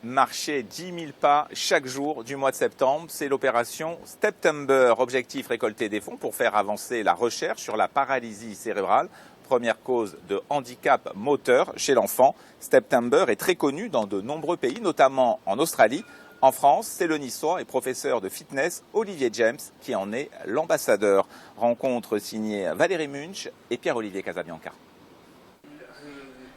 Marcher 10 000 pas chaque jour du mois de septembre, c'est l'opération Steptember. Objectif, récolter des fonds pour faire avancer la recherche sur la paralysie cérébrale, première cause de handicap moteur chez l'enfant. Steptember est très connu dans de nombreux pays, notamment en Australie. En France, c'est le niçois et professeur de fitness Olivier James qui en est l'ambassadeur. Rencontre signée Valérie Munch et Pierre-Olivier Casabianca.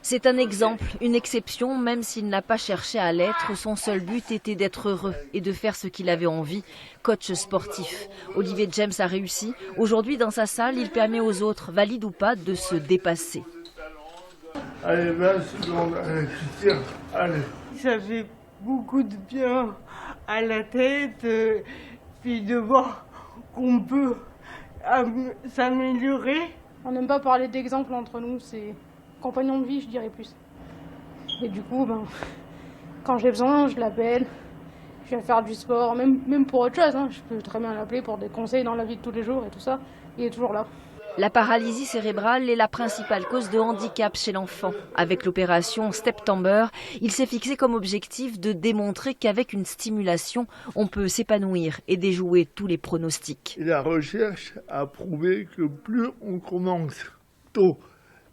C'est un exemple, une exception, même s'il n'a pas cherché à l'être. Son seul but était d'être heureux et de faire ce qu'il avait envie. Coach sportif, Olivier James a réussi. Aujourd'hui, dans sa salle, il permet aux autres, valides ou pas, de se dépasser. Allez, 20 secondes, allez, tu tires, allez. Ça fait beaucoup de bien à la tête, puis de voir qu'on peut s'améliorer. On n'aime pas parler d'exemple entre nous, c'est compagnon de vie, je dirais plus. Et du coup, quand j'ai besoin, je l'appelle, je viens faire du sport, même pour autre chose. Je peux très bien l'appeler pour des conseils dans la vie de tous les jours et tout ça. Il est toujours là. La paralysie cérébrale est la principale cause de handicap chez l'enfant. Avec l'opération Steptember, il s'est fixé comme objectif de démontrer qu'avec une stimulation, on peut s'épanouir et déjouer tous les pronostics. Et la recherche a prouvé que plus on commence tôt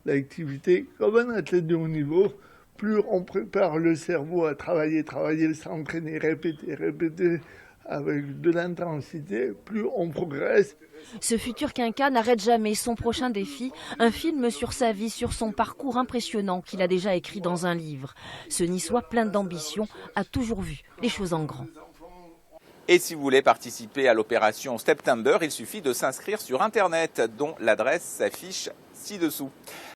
l'activité, comme un athlète de haut niveau, plus on prépare le cerveau à travailler, s'entraîner, répéter avec de l'intensité, plus on progresse. Ce futur quinquas n'arrête jamais son prochain défi, un film sur sa vie, sur son parcours impressionnant qu'il a déjà écrit dans un livre. Ce niçois plein d'ambition a toujours vu les choses en grand. Et si vous voulez participer à l'opération Steptember, il suffit de s'inscrire sur Internet, dont l'adresse s'affiche ci-dessous.